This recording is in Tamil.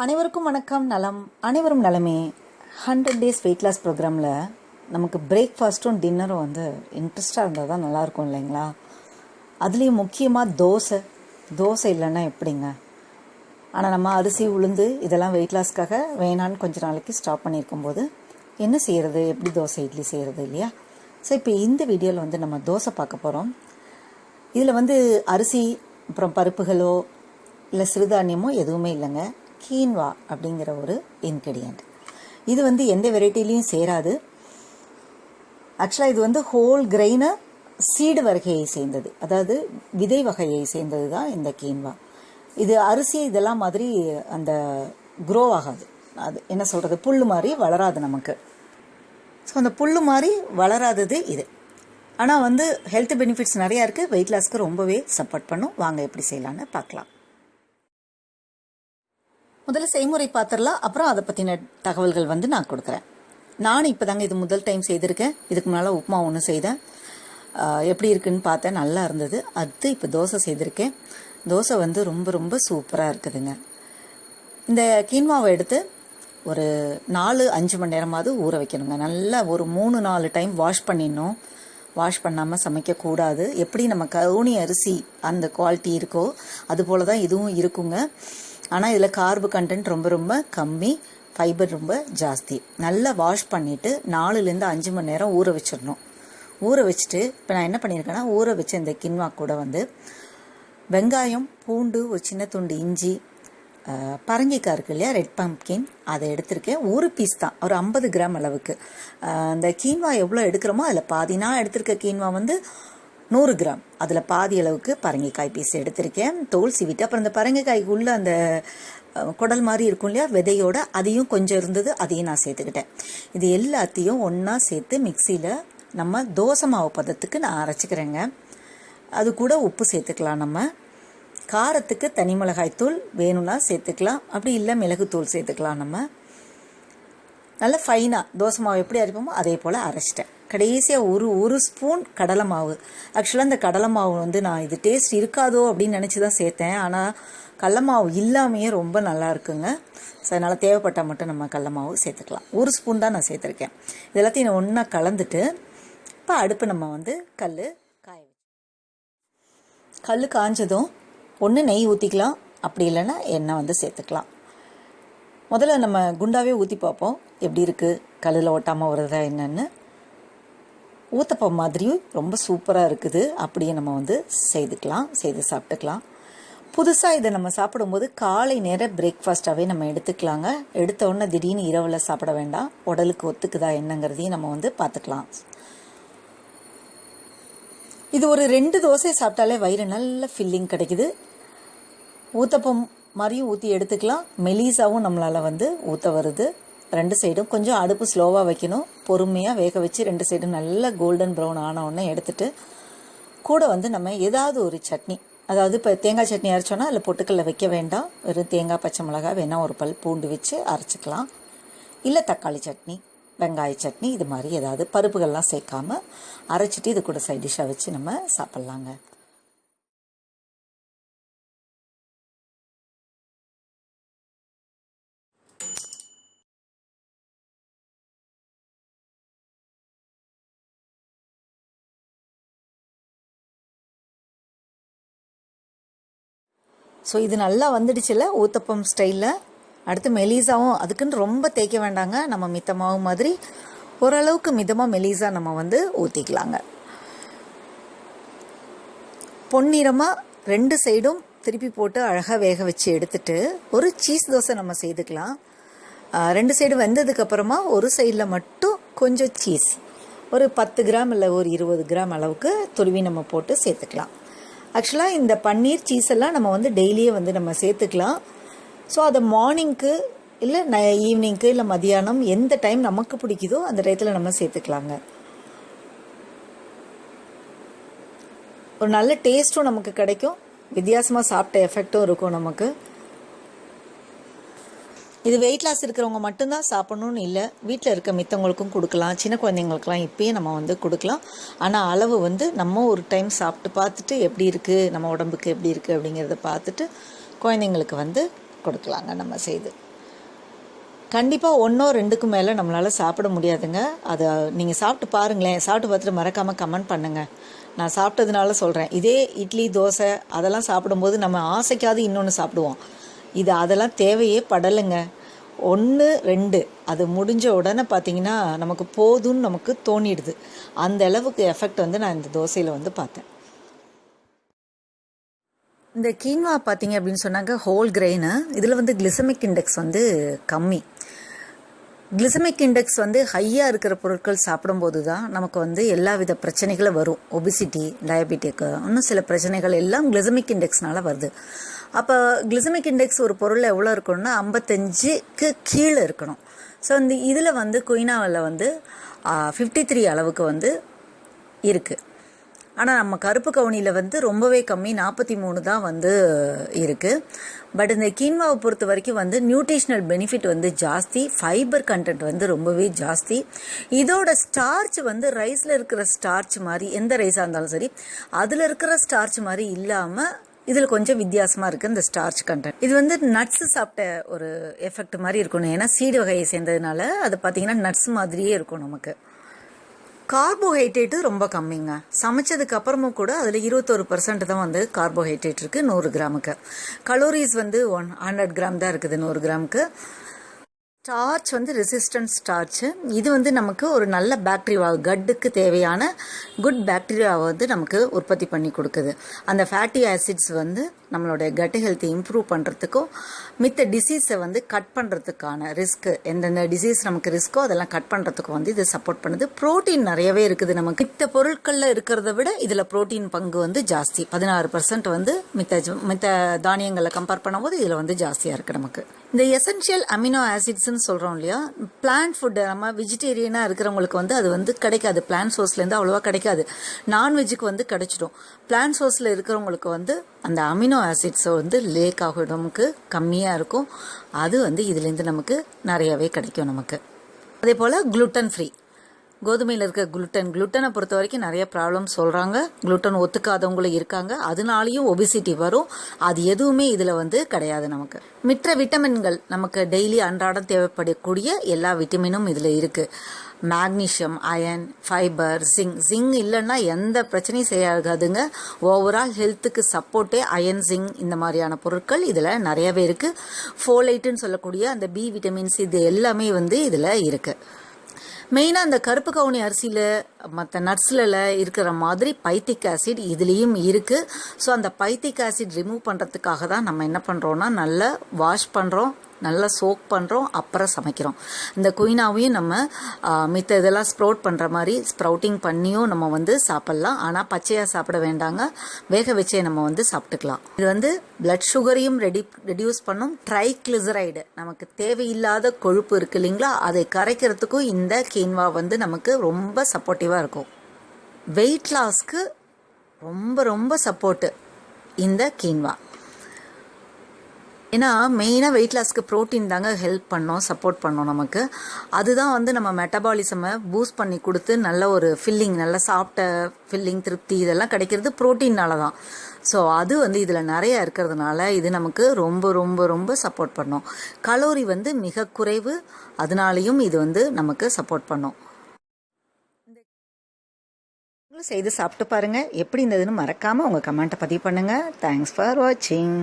அனைவருக்கும் வணக்கம். அனைவரும் நலமே. 100 days வெயிட் லாஸ் ப்ரோக்ராமில் நமக்கு பிரேக்ஃபாஸ்ட்டும் டின்னரும் இன்ட்ரெஸ்டாக இருந்தால் தான் நல்லாயிருக்கும் இல்லைங்களா? அதுலேயும் முக்கியமாக தோசை இல்லைன்னா எப்படிங்க? ஆனால் நம்ம அரிசி உளுந்து இதெல்லாம் வெயிட் லாஸ்க்காக வேணான்னு கொஞ்ச நாளைக்கு ஸ்டாப் பண்ணியிருக்கும்போது என்ன செய்கிறது, எப்படி தோசை இட்லி செய்கிறது இல்லையா? ஸோ இப்போ இந்த வீடியோவில் நம்ம தோசை பார்க்க போகிறோம். இதில் அரிசி அப்புறம் பருப்புகளோ இல்லை சிறுதானியமோ எதுவுமே இல்லைங்க. கீன்வா அப்படிங்கிற ஒரு இன்க்ரீடியண்ட். இது எந்த வெரைட்டிலையும் சேராது. ஆக்சுவலாக இது ஹோல் கிரெயினை சீடு வகையை சேர்ந்தது, அதாவது விதை வகையை சேர்ந்தது தான் இந்த கீன்வா. இது அரிசி இதெல்லாம் மாதிரி அந்த க்ரோ ஆகாது. அது என்ன சொல்கிறது, புல் மாதிரி வளராது நமக்கு. ஸோ அந்த புல் மாதிரி வளராதது இது. ஆனால் ஹெல்த் பெனிஃபிட்ஸ் நிறையா இருக்குது. வெயிட் லாஸ்க்கு ரொம்பவே சப்போர்ட் பண்ணும். வாங்க எப்படி செய்யலான்னு பார்க்கலாம். முதல்ல செய்முறை பார்த்துடலாம், அப்புறம் அதை பற்றின தகவல்கள் நான் கொடுக்குறேன். நானும் இப்போ தாங்க இது முதல் டைம் செய்திருக்கேன். இதுக்கு முன்னால் உப்புமா ஒன்று செய்தேன், எப்படி இருக்குன்னு பார்த்தேன், நல்லா இருந்தது. அது இப்போ தோசை செய்திருக்கேன். தோசை ரொம்ப ரொம்ப சூப்பராக இருக்குதுங்க. இந்த கீன்வாவை எடுத்து ஒரு 4-5 மணி நேரமாவது ஊற வைக்கணுங்க. நல்லா ஒரு 3-4 டைம் வாஷ் பண்ணிடணும். வாஷ் பண்ணாமல் சமைக்கக்கூடாது. எப்படி நம்ம கவுனி அரிசி அந்த குவாலிட்டி இருக்கோ அது போல தான் இதுவும் இருக்குங்க. ஆனால் இதில் கார்பு கண்டென்ட் ரொம்ப ரொம்ப கம்மி, ஃபைபர் ரொம்ப ஜாஸ்தி. நல்லா வாஷ் பண்ணிவிட்டு 4-5 மணி நேரம் ஊற வச்சிடணும். ஊற வச்சுட்டு இப்போ நான் என்ன பண்ணியிருக்கேன்னா, ஊற வச்ச இந்த கின்வா கூட வெங்காயம், பூண்டு, ஒரு சின்ன துண்டு இஞ்சி, பரங்கிக்காய் இருக்கு இல்லையா, ரெட் பம்ப்கின், அதை எடுத்திருக்கேன். ஒரு பீஸ் தான், ஒரு 50 கிராம் அளவுக்கு. இந்த கீன்வா எவ்வளோ எடுக்கிறோமோ அதில் பாதி. நான் எடுத்திருக்க கீன்வா 100 கிராம். அதில் பாதி அளவுக்கு பரங்கிக்காய் பீஸ் எடுத்திருக்கேன், தோல் சீவிட்டு. அப்புறம் இந்த பரங்கிக்காய்க்கு உள்ள அந்த குடல் மாதிரி இருக்கும் இல்லையா, விதையோட, அதையும் கொஞ்சம் இருந்தது, அதையும் நான் சேர்த்துக்கிட்டேன். இது எல்லாத்தையும் ஒன்றா சேர்த்து மிக்சியில் நம்ம தோசை மாவு பதத்துக்கு நான் அரைச்சிக்கிறேங்க. அது கூட உப்பு சேர்த்துக்கலாம். நம்ம காரத்துக்கு தனி மிளகாய் தூள் வேணும்னா சேர்த்துக்கலாம், அப்படி இல்லை மிளகுத்தூள் சேர்த்துக்கலாம். நம்ம நல்லா ஃபைனாக தோசை மாவு எப்படி அரைப்போமோ அதே போல் அரைச்சிட்டேன். கடைசியாக ஒரு ஸ்பூன் கடலை மாவு. ஆக்சுவலாக இந்த கடலை மாவு நான் இது டேஸ்ட் இருக்காதோ அப்படின்னு நினச்சி தான் சேர்த்தேன். ஆனால் கடலை மாவு இல்லாமையே ரொம்ப நல்லா இருக்குங்க. ஸோ அதனால் தேவைப்பட்டால் மட்டும் நம்ம கடலை மாவு சேர்த்துக்கலாம். ஒரு ஸ்பூன் தான் நான் சேர்த்துருக்கேன். இது எல்லாத்தையும் நான் ஒன்றா கலந்துட்டு இப்போ அடுப்பு நம்ம கல் காஞ்சதும் ஒன்று நெய் ஊற்றிக்கலாம், அப்படி இல்லைன்னா எண்ணெய் சேர்த்துக்கலாம். முதல்ல நம்ம குண்டாவே ஊற்றி பார்ப்போம் எப்படி இருக்குது, கல்லில் ஒட்டாமல் வருதா என்னன்னு. ஊத்தப்பம் மாதிரியும் ரொம்ப சூப்பராக இருக்குது. அப்படியே நம்ம செய்து சாப்பிட்டுக்கலாம். புதுசாக இதை நம்ம சாப்பிடும்போது காலை நேர பிரேக்ஃபாஸ்ட்டாகவே நம்ம எடுத்துக்கலாங்க. எடுத்த உடனே திடீர்னு இரவில் சாப்பிட வேண்டாம். உடலுக்கு ஒத்துக்குதா என்னங்கிறதையும் நம்ம பார்த்துக்கலாம். இது ஒரு 2 தோசை சாப்பிட்டாலே வயிறு நல்ல ஃபில்லிங் கிடைக்குது. ஊத்தப்பம் மாதிரியும் ஊற்றி எடுத்துக்கலாம். மெலிசாவும் நம்மளால் ஊற்ற வருது. 2 சைடும் கொஞ்சம் அடுப்பு ஸ்லோவாக வைக்கணும். பொறுமையாக வேக வச்சு 2 சைடும் நல்லா கோல்டன் ப்ரௌன் ஆன உடனே எடுத்துட்டு கூட நம்ம ஏதாவது ஒரு சட்னி, அதாவது இப்போ தேங்காய் சட்னி அரைச்சோன்னா அதில் பொட்டுக்கல்ல வைக்க வேண்டாம். வெறும் தேங்காய், பச்சை மிளகாய், வேணால் ஒரு பல் பூண்டு வச்சு அரைச்சிக்கலாம். இல்லை தக்காளி சட்னி, வெங்காய சட்னி, இது மாதிரி ஏதாவது பருப்புகள்லாம் சேர்க்காம அரைச்சிட்டு இது கூட சைட் டிஷ்ஷாக வச்சு நம்ம சாப்பிட்லாங்க. ஸோ இது நல்லா வந்துடுச்சுல ஊத்தப்பம் ஸ்டைலில். அடுத்து மெலிசாவும், அதுக்குன்னு ரொம்ப தேய்க்க வேண்டாங்க. நம்ம மித்த மாவு மாதிரி ஓரளவுக்கு மிதமாக மெலிசா நம்ம ஊற்றிக்கலாங்க. பொன்னிறமாக 2 சைடும் திருப்பி போட்டு அழகாக வேக வச்சு எடுத்துட்டு ஒரு சீஸ் தோசை நம்ம செய்துக்கலாம். 2 சைடு வெந்ததுக்கப்புறமா ஒரு சைடில் மட்டும் கொஞ்சம் சீஸ், ஒரு 10 கிராம் இல்லை ஒரு 20 கிராம் அளவுக்கு துருவி நம்ம போட்டு சேர்த்துக்கலாம். ஆக்சுவலாக இந்த பன்னீர் சீஸ் எல்லாம் நம்ம டெய்லியே நம்ம சேர்த்துக்கலாம். ஸோ அதை மார்னிங்க்கு இல்லை ஈவினிங்க்கு இல்லை மதியானம் எந்த டைம் நமக்கு பிடிக்குதோ அந்த டயத்தில் நம்ம சேர்த்துக்கலாங்க. ஒரு நல்ல டேஸ்ட்டும் நமக்கு கிடைக்கும், வித்தியாசமாக சாப்பிட்ட எஃபெக்டும் இருக்கும் நமக்கு. இது வெயிட் லாஸ் இருக்கிறவங்க மட்டும்தான் சாப்பிட்ணுன்னு இல்லை, வீட்டில் இருக்க மித்தவங்களுக்கும் கொடுக்கலாம். சின்ன குழந்தைங்களுக்குலாம் இப்பயே நம்ம கொடுக்கலாம். ஆனால் அளவு நம்ம ஒரு டைம் சாப்பிட்டு பார்த்துட்டு எப்படி இருக்குது, நம்ம உடம்புக்கு எப்படி இருக்குது அப்படிங்கிறத பார்த்துட்டு குழந்தைங்களுக்கு கொடுக்கலாங்க நம்ம செய்து. கண்டிப்பாக 1 or 2க்கு மேலே நம்மளால் சாப்பிட முடியாதுங்க. அதை நீங்கள் சாப்பிட்டு பாருங்களேன். சாப்பிட்டு பார்த்துட்டு மறக்காமல் கமெண்ட் பண்ணுங்கள். நான் சாப்பிட்டதுனால சொல்கிறேன். இதே இட்லி தோசை அதெல்லாம் சாப்பிடும்போது நம்ம ஆசைக்காவது இன்னொன்று சாப்பிடுவோம். இது அதெல்லாம் தேவையே படலைங்க. 1 2 அது முடிஞ்ச உடனே பார்த்திங்கன்னா நமக்கு போதும்னு நமக்கு தோணிடுது. அந்த அளவுக்கு எஃபெக்ட் வந்து நான் இந்த தோசையில் வந்து பார்த்தேன். இந்த கீன்வா பார்த்தீங்க அப்படின்னு சொன்னாங்க ஹோல் கிரெயின். இதில் வந்து கிளிசமிக் இண்டெக்ஸ் வந்து கம்மி. கிளிசமிக் இண்டெக்ஸ் வந்து ஹையாக இருக்கிற பொருட்கள் சாப்பிடும்போது தான் நமக்கு வந்து எல்லா வித பிரச்சனைகளும் வரும். ஒபிசிட்டி, டயபெட்டிக்கு, இன்னும் சில பிரச்சனைகள் எல்லாம் கிளிசமிக் இண்டெக்ஸ்னால வருது. அப்போ கிளிசமிக் இண்டெக்ஸ் ஒரு பொருள் எவ்வளோ இருக்கணும்னா 55க்கு கீழே இருக்கணும். ஸோ இந்த இதில் வந்து குயினாவில் வந்து 53 அளவுக்கு வந்து இருக்குது. ஆனால் நம்ம கருப்பு கவுனியில் வந்து ரொம்பவே கம்மி, 43 தான் வந்து இருக்குது. பட் இந்த கீன்வாவை பொறுத்த வரைக்கும் வந்து நியூட்ரிஷனல் பெனிஃபிட் வந்து ஜாஸ்தி, ஃபைபர் கண்டென்ட் வந்து ரொம்பவே ஜாஸ்தி. இதோட ஸ்டார்ச் வந்து ரைஸில் இருக்கிற ஸ்டார்ச் மாதிரி, எந்த ரைஸாக இருந்தாலும் சரி அதில் இருக்கிற ஸ்டார்ச் மாதிரி இல்லாமல் இதில் கொஞ்சம் வித்தியாசமாக இருக்குது இந்த ஸ்டார்ச் கண்டென்ட். இது வந்து நட்ஸு சாப்பிட்ட ஒரு எஃபெக்ட் மாதிரி இருக்கணும். ஏன்னா சீடு வகையை சேர்ந்ததுனால அது பார்த்திங்கன்னா நட்ஸ் மாதிரியே இருக்கும் நமக்கு. கார்போஹைட்ரேட்டு ரொம்ப கம்மிங்க. சமைச்சதுக்கு அப்புறமும் கூட அதில் 21% தான் வந்து கார்போஹைட்ரேட் இருக்குது 100 கிராமுக்கு. கலோரிஸ் வந்து 100 கிராம் தான் இருக்குது 100 கிராமுக்கு. ஸ்டார்ச் வந்து ரெசிஸ்டன்ட் ஸ்டார்ச்சு. இது வந்து நமக்கு ஒரு நல்ல பாக்டீரியா, கட்டுக்கு தேவையான குட் பாக்டீரியாவை வந்து நமக்கு உற்பத்தி பண்ணி கொடுக்குது. அந்த ஃபேட்டி ஆசிட்ஸ் வந்து நம்மளுடைய கட் ஹெல்த்தை இம்ப்ரூவ் பண்ணுறதுக்கும் மித்த டிசீஸை வந்து கட் பண்ணுறதுக்கான ரிஸ்க்கு, எந்தெந்த டிசீஸ் நமக்கு ரிஸ்க்கோ அதெல்லாம் கட் பண்ணுறதுக்கும் வந்து இது சப்போர்ட் பண்ணுது. ப்ரோட்டீன் நிறையவே இருக்குது நமக்கு. மித்த பொருட்களில் இருக்கிறத விட இதில் ப்ரோட்டீன் பங்கு வந்து ஜாஸ்தி. 16% வந்து மித்த தானியங்களை கம்பேர் பண்ணும்போது இதில் வந்து ஜாஸ்தியாக இருக்குது நமக்கு. இந்த எசென்ஷியல் அமினோ ஆசிட்ஸ்ன்னு சொல்கிறோம் இல்லையா, பிளான்ட் ஃபுட்டு, நம்ம வெஜிடேரியனாக இருக்கிறவங்களுக்கு வந்து அது வந்து கிடைக்காது. பிளான்ட் சோர்ஸ்லேருந்து அவ்வளோவா கிடைக்காது. நான்வெஜ்ஜுக்கு வந்து கிடைச்சிடும். பிளான்ட் சோர்ஸில் இருக்கிறவங்களுக்கு வந்து அந்த அமினோ ஆசிட்ஸை வந்து லேக் ஆகும், நமக்கு கம்மியாக இருக்கும். அது வந்து இதுலேருந்து நமக்கு நிறையவே கிடைக்கும் நமக்கு. அதே போல் குளுட்டன் ஃப்ரீ, கோதுமையில் இருக்க குளுட்டனை பொறுத்த வரைக்கும் நிறைய ப்ராப்ளம் சொல்கிறாங்க. குளுட்டன் ஒத்துக்காதவங்களும் இருக்காங்க. அதனாலேயும் ஒபிசிட்டி வரும். அது எதுவுமே இதில் வந்து கிடையாது நமக்கு. மிற்ற விட்டமின்கள் நமக்கு டெய்லி அன்றாடம் தேவைப்படக்கூடிய எல்லா விட்டமினும் இதில் இருக்குது. மேக்னீஷியம், அயன், ஃபைபர், ஜிங்க் இல்லைன்னா எந்த பிரச்சனையும் செய்யாதுங்க. ஓவரால் ஹெல்த்துக்கு சப்போர்ட்டே அயன், ஜிங்க் இந்த மாதிரியான பொருட்கள் இதில் நிறையவே இருக்குது. ஃபோலைட்டுன்னு சொல்லக்கூடிய அந்த பி விட்டமின்ஸ் இது எல்லாமே வந்து இதில் இருக்குது. மெயினாக அந்த கருப்பு கவுனி அரிசியில் மற்ற நட்ஸில் இருக்கிற மாதிரி பைத்திக் ஆசிட் இதுலேயும் இருக்குது. ஸோ அந்த பைத்திக் ஆசிட் ரிமூவ் பண்ணுறதுக்காக தான் நம்ம என்ன பண்ணுறோன்னா நல்லா வாஷ் பண்ணுறோம், நல்லா சோக் பண்ணுறோம், அப்புறம் சமைக்கிறோம். இந்த குயினாவையும் நம்ம மித்த இதெல்லாம் ஸ்ப்ரவுட் பண்ணுற மாதிரி ஸ்ப்ரவுட்டிங் பண்ணியும் நம்ம வந்து சாப்பிட்லாம். ஆனால் பச்சையாக சாப்பிட வேண்டாங்க, வேக வச்சே நம்ம வந்து சாப்பிட்டுக்கலாம். இது வந்து பிளட் சுகரையும் ரெடியூஸ் பண்ணும். ட்ரைக்ளிசரைடு, நமக்கு தேவையில்லாத கொழுப்பு இருக்குது இல்லைங்களா, அதை கரைக்கிறதுக்கும் இந்த கீன்வா வந்து நமக்கு ரொம்ப சப்போர்ட்டிவாக இருக்கும். வெயிட் லாஸ்க்கு ரொம்ப ரொம்ப சப்போர்ட்டு இந்த கீன்வா. ஏன்னா மெயினாக வெயிட் லாஸ்க்கு ப்ரோட்டீன் தாங்க ஹெல்ப் பண்ணோம், சப்போர்ட் பண்ணோம் நமக்கு. அதுதான் வந்து நம்ம மெட்டபாலிசமை பூஸ்ட் பண்ணி கொடுத்து நல்ல ஒரு ஃபில்லிங், நல்ல சாப்பிட்ட ஃபில்லிங், திருப்தி இதெல்லாம் கிடைக்கிறது ப்ரோட்டீன்னால தான். ஸோ அது வந்து இதில் நிறையா இருக்கிறதுனால இது நமக்கு ரொம்ப ரொம்ப ரொம்ப சப்போர்ட் பண்ணோம். கலோரி வந்து மிக குறைவு, அதனாலையும் இது வந்து நமக்கு சப்போர்ட் பண்ணோம். செய்து சாப்பிட்டு பாருங்கள், எப்படி இருந்ததுன்னு மறக்காமல் உங்கள் கமெண்ட்டை பதிவு பண்ணுங்கள். தேங்க்ஸ் ஃபார் வாட்சிங்.